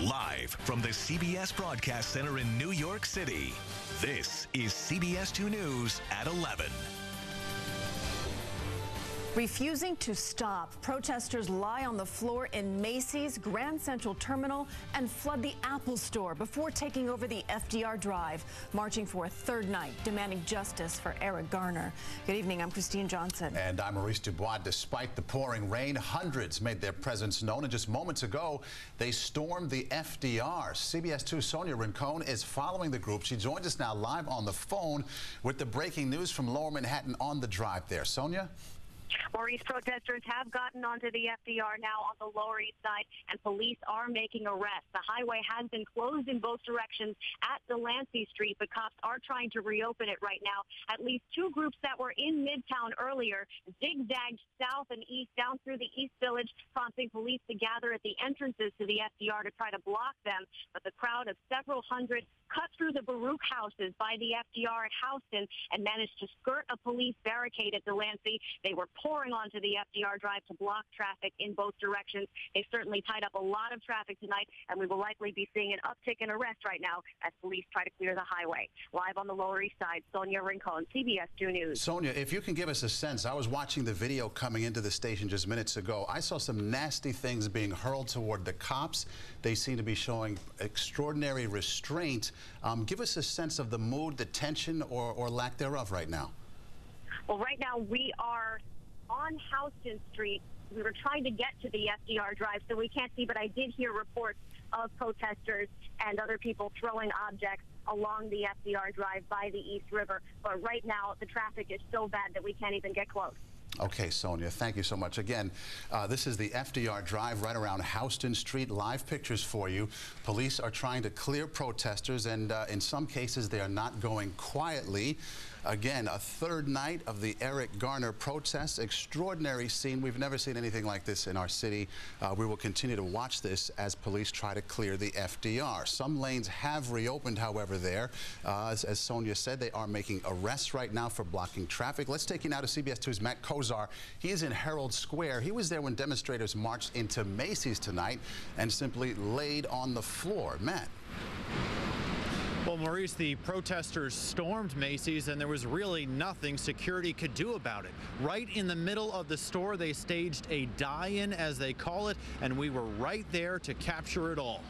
Live from the CBS Broadcast Center in New York City, this is CBS2 News at 11. Refusing to stop, protesters lie on the floor in Macy's Grand Central Terminal and flood the Apple Store before taking over the FDR Drive, marching for a third night, demanding justice for Eric Garner. Good evening, I'm Christine Johnson. And I'm Maurice Dubois. Despite the pouring rain, hundreds made their presence known, and just moments ago, they stormed the FDR. CBS2 Sonia Rincon is following the group. She joins us now live on the phone with the breaking news from Lower Manhattan on the drive there. Sonia? Maurice, protesters have gotten onto the FDR now on the Lower East Side, and police are making arrests. The highway has been closed in both directions at Delancey Street, but cops are trying to reopen it right now. At least two groups that were in Midtown earlier zigzagged south and east down through the East Village, prompting police to gather at the entrances to the FDR to try to block them. But the crowd of several hundred cut through the Baruch houses by the FDR at Houston and managed to skirt a police barricade at Delancey. They were pouring onto the FDR Drive to block traffic in both directions. They certainly tied up a lot of traffic tonight, and we will likely be seeing an uptick in arrests right now as police try to clear the highway. Live on the Lower East Side, Sonia Rincon, CBS 2 News. Sonia, if you can give us a sense, I was watching the video coming into the station just minutes ago. I saw some nasty things being hurled toward the cops. They seem to be showing extraordinary restraint. Give us a sense of the mood, the tension, or lack thereof right now. Well, right now we are on Houston Street. We were trying to get to the FDR Drive, so we can't see, but I did hear reports of protesters and other people throwing objects along the FDR Drive by the East River. But right now, the traffic is so bad that we can't even get close. Okay, Sonia, thank you so much. Again, this is the FDR Drive right around Houston Street. Live pictures for you. Police are trying to clear protesters, and in some cases, they are not going quietly. Again, a third night of the Eric Garner protests. Extraordinary scene. We've never seen anything like this in our city. We will continue to watch this as police try to clear the FDR. Some lanes have reopened, however, there. As Sonia said, they are making arrests right now for blocking traffic. Let's take you now to CBS 2's Matt Kozar. He is in Herald Square. He was there when demonstrators marched into Macy's tonight and simply laid on the floor. Matt. Well, Maurice, the protesters stormed Macy's, and there was really nothing security could do about it. Right in the middle of the store, they staged a die-in, as they call it, and we were right there to capture it all.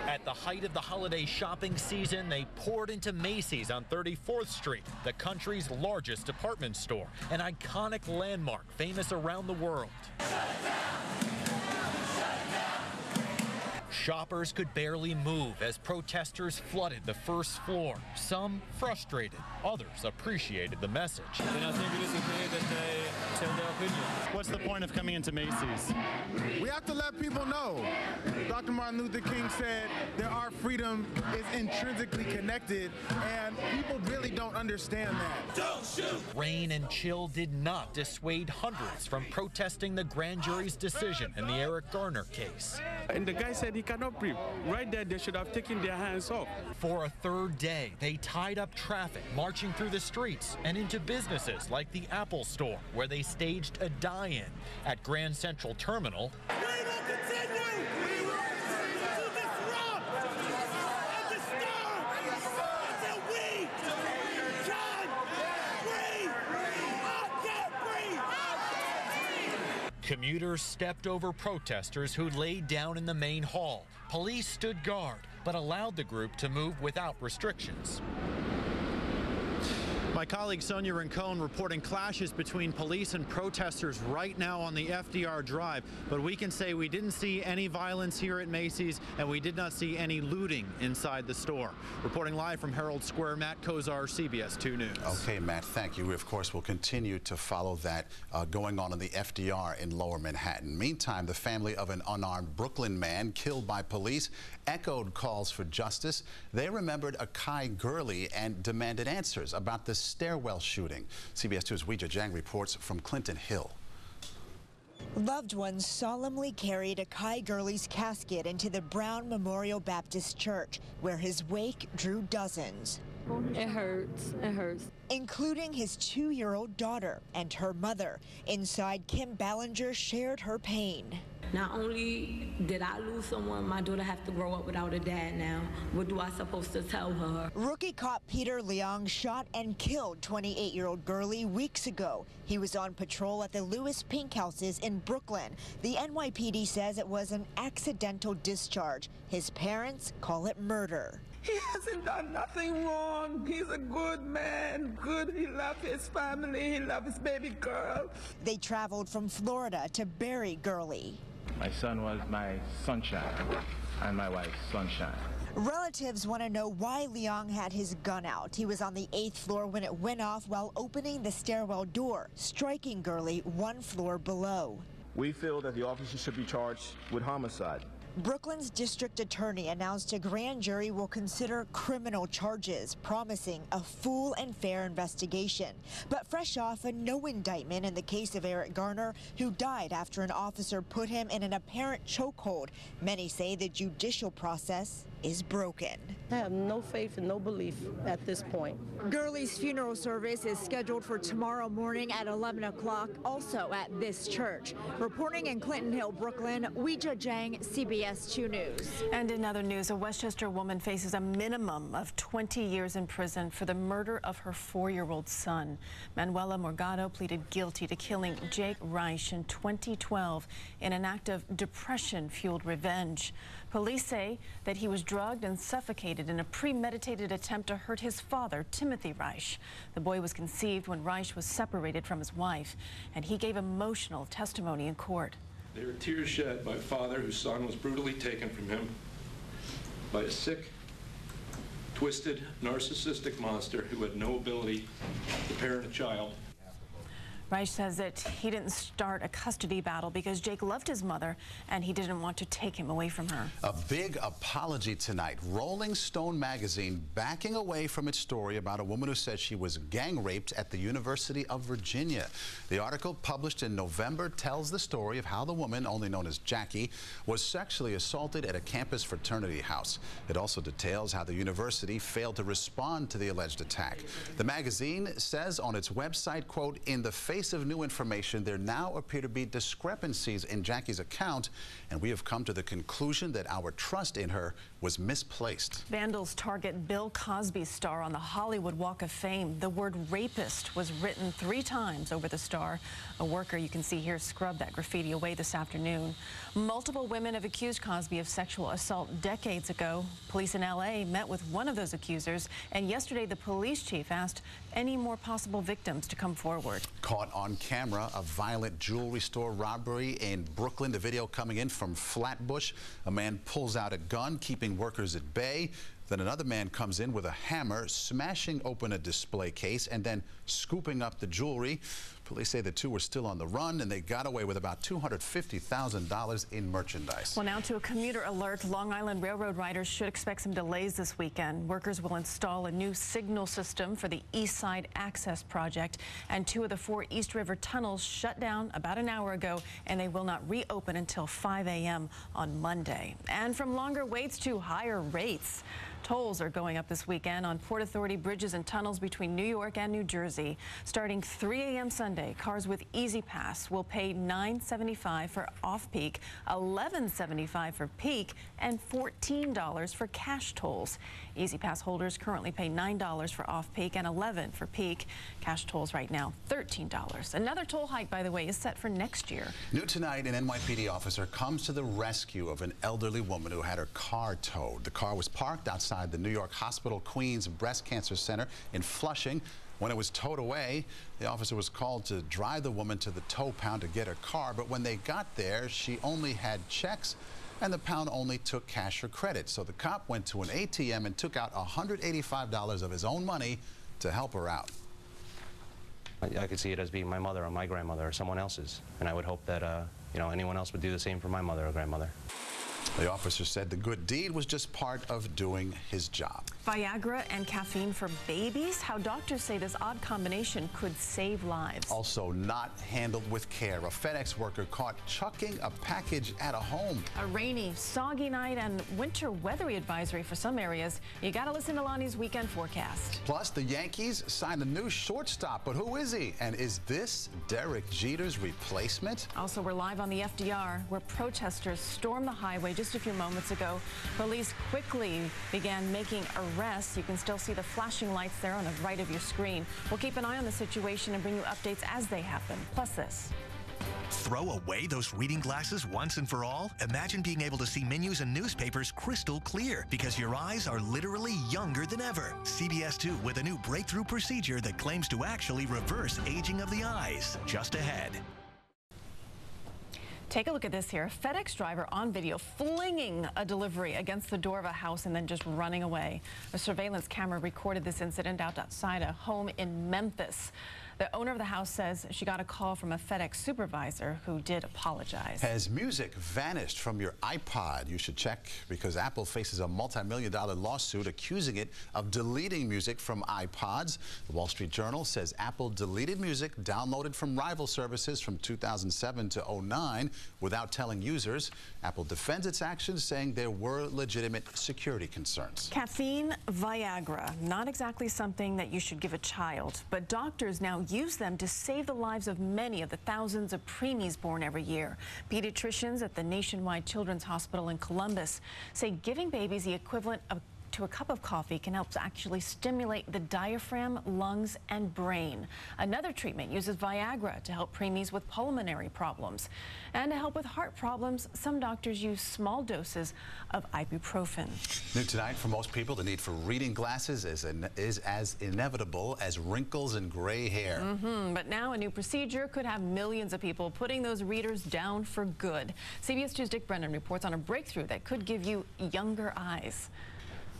At the height of the holiday shopping season, they poured into Macy's on 34th Street, the country's largest department store, an iconic landmark famous around the world. Shoppers could barely move as protesters flooded the first floor. Some frustrated, others appreciated the message. And I think it is okay that they tell their opinion. What's the point of coming into Macy's? We have to let people know. Dr. Martin Luther King said that our freedom is intrinsically connected, and people really don't understand that. Don't shoot! Rain and chill did not dissuade hundreds from protesting the grand jury's decision in the Eric Garner case. And the guy said he cannot breathe. Right there, they should have taken their hands off. For a third day, they tied up traffic, marching through the streets and into businesses like the Apple Store, where they staged a die-in. At Grand Central Terminal, We will continue! We will continue to disrupt and disturb until we can breathe! I can't breathe! commuters stepped over protesters who laid down in the main hall. Police stood guard, but allowed the group to move without restrictions. My colleague Sonia Rincon reporting clashes between police and protesters right now on the FDR Drive, but we can say we didn't see any violence here at Macy's, and we did not see any looting inside the store. Reporting live from Herald Square, Matt Kozar, CBS 2 News. Okay, Matt, thank you. We, of course, will continue to follow that going on in the FDR in Lower Manhattan. Meantime, the family of an unarmed Brooklyn man killed by police echoed calls for justice. They remembered Akai Gurley and demanded answers about the stairwell shooting. CBS 2's Weijia Jiang reports from Clinton Hill. Loved ones solemnly carried Akai Gurley's casket into the Brown Memorial Baptist Church, where his wake drew dozens. It hurts. It hurts. Including his 2-year-old daughter and her mother. Inside, Kim Ballinger shared her pain. Not only did I lose someone, my daughter has to grow up without a dad now. What do I supposed to tell her? Rookie cop Peter Leong shot and killed 28-year-old Gurley weeks ago. He was on patrol at the Lewis Pink Houses in Brooklyn. The NYPD says it was an accidental discharge. His parents call it murder. He hasn't done nothing wrong. He's a good man. Good. He loved his family. He loved his baby girl. They traveled from Florida to bury Gurley. My son was my sunshine and my wife's sunshine. Relatives want to know why Leong had his gun out. He was on the 8th floor when it went off while opening the stairwell door, striking Gurley 1 floor below. We feel that the officer should be charged with homicide. Brooklyn's district attorney announced a grand jury will consider criminal charges, promising a full and fair investigation. But fresh off a no indictment in the case of Eric Garner, who died after an officer put him in an apparent chokehold, many say the judicial process is broken. I have no faith and no belief at this point. Gurley's funeral service is scheduled for tomorrow morning at 11 o'clock, also at this church. Reporting in Clinton Hill, Brooklyn, Weijia Zhang, CBS2 News. And in other news, a Westchester woman faces a minimum of 20 years in prison for the murder of her 4-year-old son. Manuela Morgado pleaded guilty to killing Jake Reich in 2012 in an act of depression-fueled revenge. Police say that he was drugged and suffocated in a premeditated attempt to hurt his father, Timothy Reich. The boy was conceived when Reich was separated from his wife, and he gave emotional testimony in court. There were tears shed by a father whose son was brutally taken from him by a sick, twisted, narcissistic monster who had no ability to parent a child. Reich says that he didn't start a custody battle because Jake loved his mother and he didn't want to take him away from her. A big apology tonight. Rolling Stone magazine backing away from its story about a woman who said she was gang raped at the University of Virginia. The article, published in November, tells the story of how the woman, only known as Jackie, was sexually assaulted at a campus fraternity house. It also details how the university failed to respond to the alleged attack. The magazine says on its website, quote, "In the face of new information, there now appear to be discrepancies in Jackie's account, and we have come to the conclusion that our trust in her was misplaced." Vandals target Bill Cosby's star on the Hollywood Walk of Fame. The word rapist was written 3 times over the star. A worker you can see here scrubbed that graffiti away this afternoon. Multiple women have accused Cosby of sexual assault decades ago. Police in LA met with one of those accusers, and yesterday the police chief asked any more possible victims to come forward. Caught on camera, a violent jewelry store robbery in Brooklyn. The video coming in from Flatbush. A man pulls out a gun, keeping workers at bay. Then another man comes in with a hammer, smashing open a display case and then scooping up the jewelry. Police say the two were still on the run, and they got away with about $250,000 in merchandise. Well, now to a commuter alert. Long Island Railroad riders should expect some delays this weekend. Workers will install a new signal system for the East Side Access Project, and 2 of the 4 East River tunnels shut down about an hour ago, and they will not reopen until 5 a.m. on Monday. And from longer waits to higher rates. Tolls are going up this weekend on Port Authority bridges and tunnels between New York and New Jersey. Starting 3 a.m. Sunday, cars with Easy Pass will pay $9.75 for off-peak, $11.75 for peak, and $14 for cash tolls. Easy Pass holders currently pay $9 for off-peak and $11 for peak. Cash tolls right now, $13. Another toll hike, by the way, is set for next year. New tonight, an NYPD officer comes to the rescue of an elderly woman who had her car towed. The car was parked outside the New York Hospital Queens Breast Cancer Center in Flushing. When it was towed away, the officer was called to drive the woman to the tow pound to get her car, but when they got there, she only had checks and the pound only took cash or credit. So the cop went to an ATM and took out $185 of his own money to help her out. I could see it as being my mother or my grandmother or someone else's, and I would hope that anyone else would do the same for my mother or grandmother. The officer said the good deed was just part of doing his job. Viagra and caffeine for babies? How doctors say this odd combination could save lives. Also not handled with care. A FedEx worker caught chucking a package at a home. A rainy, soggy night and winter weathery advisory for some areas. You got to listen to Lonnie's weekend forecast. Plus, the Yankees signed a new shortstop, but who is he? And is this Derek Jeter's replacement? Also, we're live on the FDR, where protesters stormed the highway just a few moments ago. Police quickly began making arrests. You can still see the flashing lights there on the right of your screen. We'll keep an eye on the situation and bring you updates as they happen. Plus this. Throw away those reading glasses once and for all? Imagine being able to see menus and newspapers crystal clear because your eyes are literally younger than ever. CBS2 with a new breakthrough procedure that claims to actually reverse aging of the eyes. Just ahead. Take a look at this here. A FedEx driver on video flinging a delivery against the door of a house and then just running away. A surveillance camera recorded this incident outside a home in Memphis. The owner of the house says she got a call from a FedEx supervisor who did apologize. Has music vanished from your iPod? You should check because Apple faces a multi-million-dollar lawsuit accusing it of deleting music from iPods. The Wall Street Journal says Apple deleted music downloaded from rival services from 2007 to 2009 without telling users. Apple defends its actions, saying there were legitimate security concerns. Caffeine, Viagra, not exactly something that you should give a child, but doctors now use them to save the lives of many of the thousands of preemies born every year. Pediatricians at the Nationwide Children's Hospital in Columbus say giving babies the equivalent to a cup of coffee can help to actually stimulate the diaphragm, lungs, and brain. Another treatment uses Viagra to help preemies with pulmonary problems. And to help with heart problems, some doctors use small doses of ibuprofen. New tonight, for most people, the need for reading glasses is as inevitable as wrinkles and gray hair. But now a new procedure could have millions of people putting those readers down for good. CBS 2's Dick Brennan reports on a breakthrough that could give you younger eyes.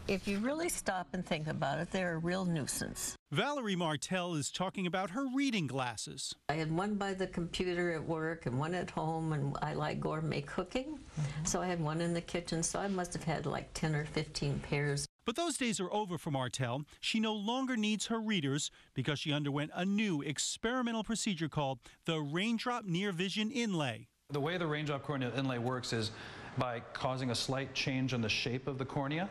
If you really stop and think about it, they're a real nuisance. Valerie Martell is talking about her reading glasses. I had one by the computer at work and one at home, and I like gourmet cooking. So I had one in the kitchen, so I must have had like 10 or 15 pairs. But those days are over for Martell. She no longer needs her readers because she underwent a new experimental procedure called the Raindrop Near Vision Inlay. The way the raindrop corneal inlay works is by causing a slight change in the shape of the cornea,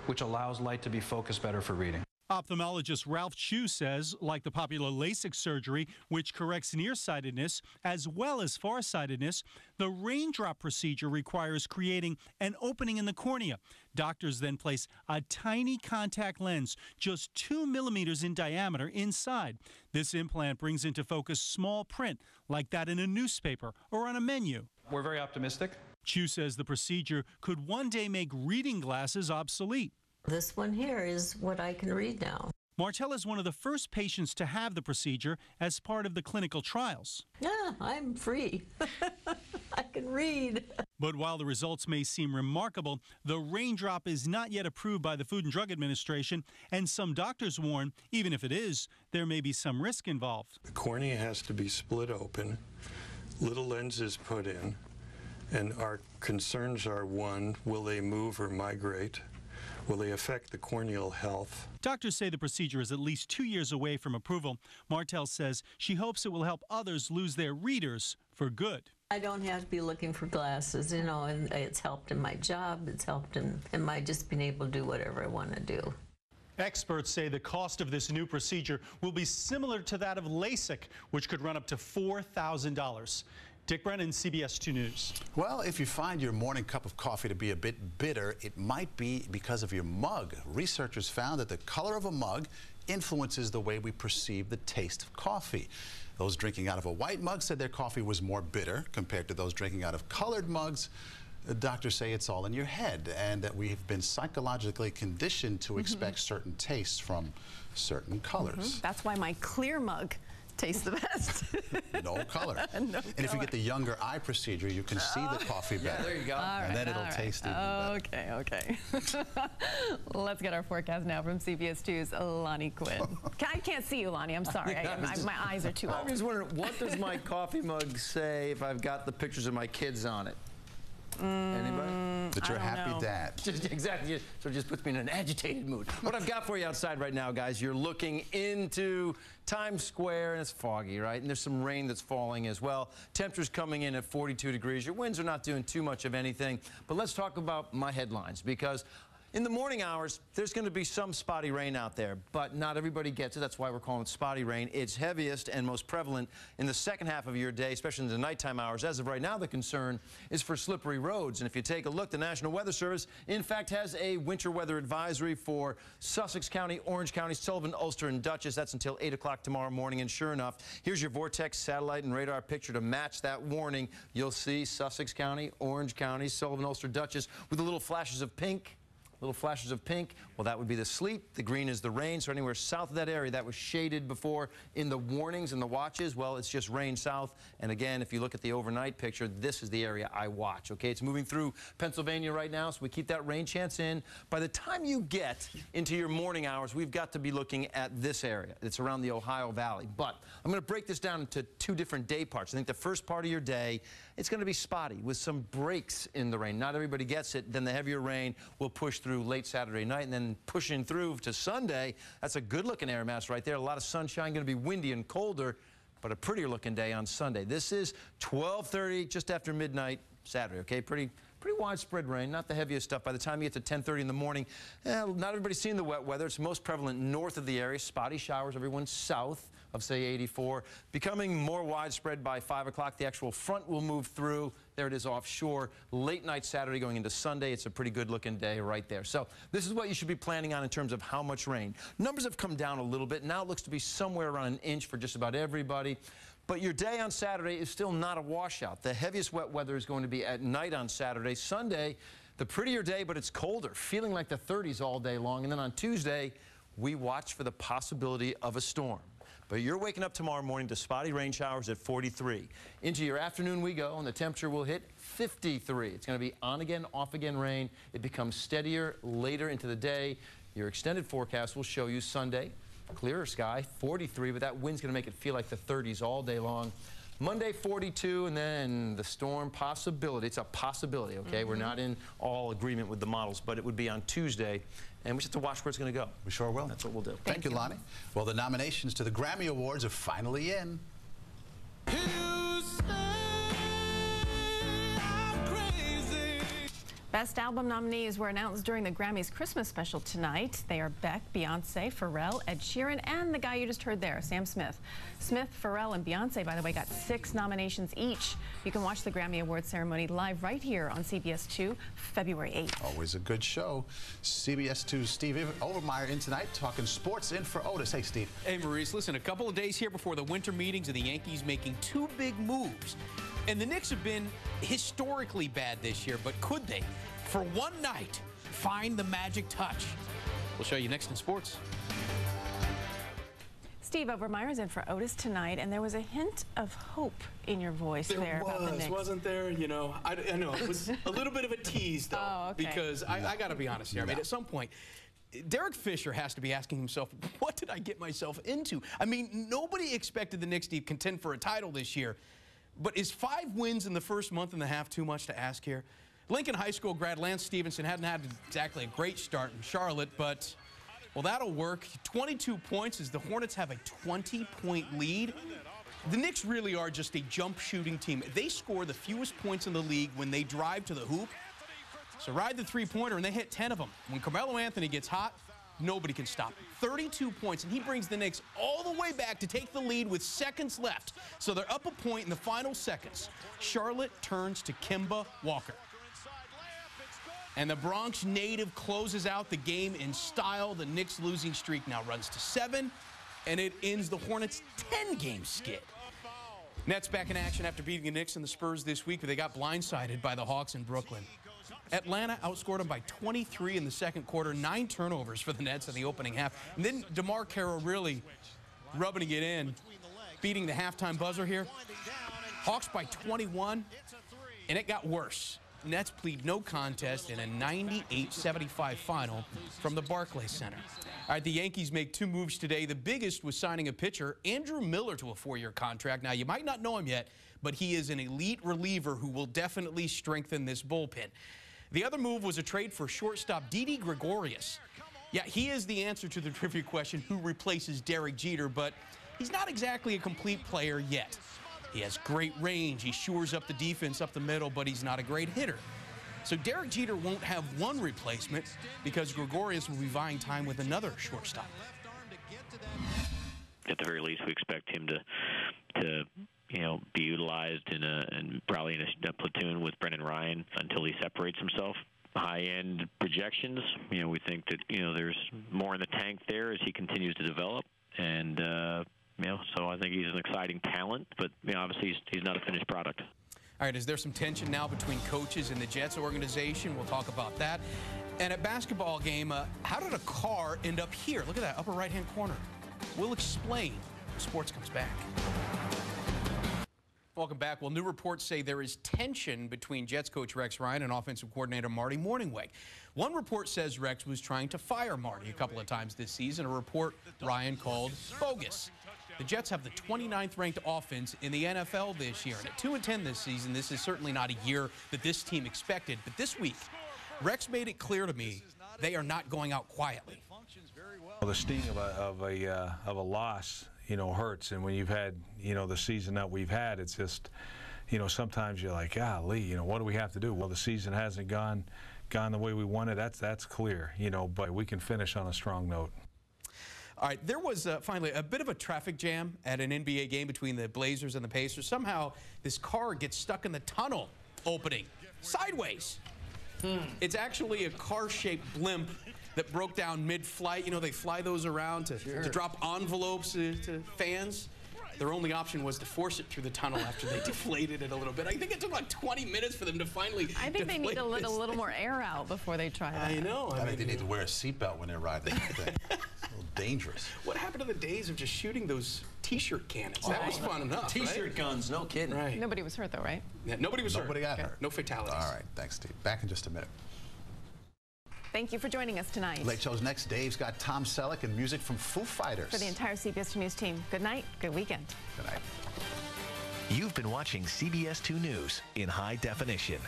which allows light to be focused better for reading. Ophthalmologist Ralph Chu says, like the popular LASIK surgery, which corrects nearsightedness as well as farsightedness, the raindrop procedure requires creating an opening in the cornea. Doctors then place a tiny contact lens, just 2 millimeters in diameter, inside. This implant brings into focus small print, like that in a newspaper or on a menu. We're very optimistic. Chu says the procedure could one day make reading glasses obsolete. This one here is what I can read now. Martell is one of the first patients to have the procedure as part of the clinical trials. Yeah, I'm free. I can read. But while the results may seem remarkable, the raindrop is not yet approved by the Food and Drug Administration, and some doctors warn, even if it is, there may be some risk involved. The cornea has to be split open, little lenses put in, and our concerns are, one, will they move or migrate? Will they affect the corneal health? Doctors say the procedure is at least 2 years away from approval. Martell says she hopes it will help others lose their readers for good. I don't have to be looking for glasses, you know, and it's helped in my job. It's helped in my just being able to do whatever I want to do. Experts say the cost of this new procedure will be similar to that of LASIK, which could run up to $4,000. Dick Brennan, CBS 2 News. Well, if you find your morning cup of coffee to be a bit bitter, it might be because of your mug. Researchers found that the color of a mug influences the way we perceive the taste of coffee. Those drinking out of a white mug said their coffee was more bitter compared to those drinking out of colored mugs. The doctors say it's all in your head and that we've been psychologically conditioned to expect certain tastes from certain colors. That's why my clear mug tastes the best. No color. No and if you get the younger eye procedure, you can see the coffee better. There you go. And then it'll taste even better. Okay. Let's get our forecast now from CBS 2's Lonnie Quinn. I can't see you, Lonnie. I'm sorry. My eyes are too old. I'm just wondering, what does my coffee mug say if I've got the pictures of my kids on it? Anybody? That you're a happy dad. Exactly. So it just puts me in an agitated mood. What I've got for you outside right now, guys, you're looking into Times Square, and it's foggy, right? And there's some rain that's falling as well. Temperatures coming in at 42 degrees. Your winds are not doing too much of anything. But let's talk about my headlines, because in the morning hours, there's going to be some spotty rain out there, but not everybody gets it. That's why we're calling it spotty rain. It's heaviest and most prevalent in the second half of your day, especially in the nighttime hours. As of right now, the concern is for slippery roads. And if you take a look, the National Weather Service, in fact, has a winter weather advisory for Sussex County, Orange County, Sullivan, Ulster, and Dutchess. That's until 8 o'clock tomorrow morning. And sure enough, here's your vortex satellite and radar picture to match that warning. You'll see Sussex County, Orange County, Sullivan, Ulster, Dutchess with the little flashes of pink. Little flashes of pink, well, that would be the sleet. The green is the rain. So anywhere south of that area that was shaded before in the warnings and the watches, well, it's just rain south. And again, if you look at the overnight picture, this is the area I watch, okay? It's moving through Pennsylvania right now, so we keep that rain chance in. By the time you get into your morning hours, we've got to be looking at this area. It's around the Ohio Valley. But I'm going to break this down into two different day parts. I think the first part of your day, it's going to be spotty with some breaks in the rain. Not everybody gets it. Then the heavier rain will push through late Saturday night, and then pushing through to Sunday. That's a good-looking air mass right there. A lot of sunshine, going to be windy and colder, but a prettier-looking day on Sunday. This is 12:30, just after midnight Saturday, okay? Pretty widespread rain, not the heaviest stuff. By the time you get to 10:30 in the morning, not everybody's seeing the wet weather. It's most prevalent north of the area. Spotty showers, everyone south of, say, 84. Becoming more widespread by 5 o'clock. The actual front will move through. There it is offshore. Late night Saturday going into Sunday. It's a pretty good-looking day right there. So this is what you should be planning on in terms of how much rain. Numbers have come down a little bit. Now it looks to be somewhere around an inch for just about everybody. But your day on Saturday is still not a washout. The heaviest wet weather is going to be at night on Saturday. Sunday, the prettier day, but it's colder, feeling like the 30s all day long. And then on Tuesday, we watch for the possibility of a storm. But you're waking up tomorrow morning to spotty rain showers at 43. Into your afternoon we go, and the temperature will hit 53. It's going to be on again, off again rain. It becomes steadier later into the day. Your extended forecast will show you Sunday, clearer sky, 43, but that wind's going to make it feel like the 30s all day long. Monday, 42, and then the storm possibility. It's a possibility, okay? We're not in all agreement with the models, but it would be on Tuesday. And we just have to watch where it's going to go. We sure will. That's what we'll do. Thank you, Lonnie. Well, the nominations to the Grammy Awards are finally in. Best album nominees were announced during the Grammys Christmas special tonight. They are Beck, Beyonce, Pharrell, Ed Sheeran, and the guy you just heard there, Sam Smith. Smith, Pharrell, and Beyonce, by the way, got 6 nominations each. You can watch the Grammy Awards ceremony live right here on CBS2, February 8th. Always a good show. CBS2's Steve Overmeyer in tonight, talking sports in for Otis. Hey, Steve. Hey, Maurice. Listen, a couple of days here before the winter meetings and the Yankees making 2 big moves. And the Knicks have been historically bad this year, but could they, for one night, find the magic touch? We'll show you next in sports. Steve Overmeyer is in for Otis tonight, and there was a hint of hope in your voice there about the Knicks. Wasn't there? You know, I know it was a little bit of a tease, though, okay. Because I got to be honest here. I mean, at some point, Derek Fisher has to be asking himself, what did I get myself into? I mean, nobody expected the Knicks to contend for a title this year. But is 5 wins in the first month and a half too much to ask here? Lincoln High School grad Lance Stevenson hadn't had exactly a great start in Charlotte, but, well, that'll work. 22 points as the Hornets have a 20-point lead. The Knicks really are just a jump shooting team. They score the fewest points in the league when they drive to the hoop. So ride the three-pointer, and they hit 10 of them. When Carmelo Anthony gets hot, nobody can stop him. 32 points, and he brings the Knicks all the way back to take the lead with seconds left. So they're up a point in the final seconds. Charlotte turns to Kemba Walker. And the Bronx native closes out the game in style. The Knicks' losing streak now runs to 7, and it ends the Hornets' 10-game skid. Nets back in action after beating the Knicks and the Spurs this week, but they got blindsided by the Hawks in Brooklyn. Atlanta outscored them by 23 in the second quarter, 9 turnovers for the Nets in the opening half. And then DeMar Carroll really rubbing it in, beating the halftime buzzer here. Hawks by 21, and it got worse. Nets plead no contest in a 98-75 final from the Barclays Center. All right, the Yankees make 2 moves today. The biggest was signing a pitcher, Andrew Miller, to a 4-year contract. Now, you might not know him yet, but he is an elite reliever who will definitely strengthen this bullpen. The other move was a trade for shortstop Didi Gregorius. Yeah, he is the answer to the trivia question, who replaces Derek Jeter, but he's not exactly a complete player yet. He has great range, he shores up the defense up the middle, but he's not a great hitter. So Derek Jeter won't have one replacement because Gregorius will be vying time with another shortstop. At the very least, we expect him to be utilized in probably in a platoon with Brendan Ryan until he separates himself. High-end projections, we think that there's more in the tank there as he continues to develop, and so I think he's an exciting talent, but obviously he's not a finished product. All right, is there some tension now between coaches and the Jets organization? We'll talk about that. And at basketball game, how did a car end up here? Look at that upper right-hand corner. We'll explain when sports comes back. Welcome back. Well, new reports say there is tension between Jets coach Rex Ryan and offensive coordinator Marty Mornhinweg. One report says Rex was trying to fire Marty a couple of times this season, a report Ryan called bogus. The Jets have the 29th ranked offense in the NFL this year, and at 2-10 this season, this is certainly not a year that this team expected. But this week, Rex made it clear to me they are not going out quietly. Well, the sting of a loss, hurts, and when you've had, the season that we've had, it's just, sometimes you're like, golly, what do we have to do? Well, the season hasn't gone the way we wanted. That's clear, but we can finish on a strong note. All right, there was finally a bit of a traffic jam at an NBA game between the Blazers and the Pacers. Somehow, this car gets stuck in the tunnel opening sideways. It's actually a car-shaped blimp that broke down mid-flight. They fly those around to drop envelopes to fans. Their only option was to force it through the tunnel after they deflated it a little bit. I think it took like 20 minutes for them to finally I think they need to let a little more air out before they try that. I know. I think they need to wear a seatbelt when they're riding. It's a little dangerous. What happened to the days of just shooting those T-shirt cannons? That was fun enough, T-shirt guns, no kidding. Right. Nobody was hurt, though, right? Yeah, nobody was hurt. Nobody got hurt. No fatalities. All right, thanks, Steve. Back in just a minute. Thank you for joining us tonight. Late Show's next. Dave's got Tom Selleck and music from Foo Fighters. For the entire CBS 2 News team, good night, good weekend. Good night. You've been watching CBS 2 News in high definition.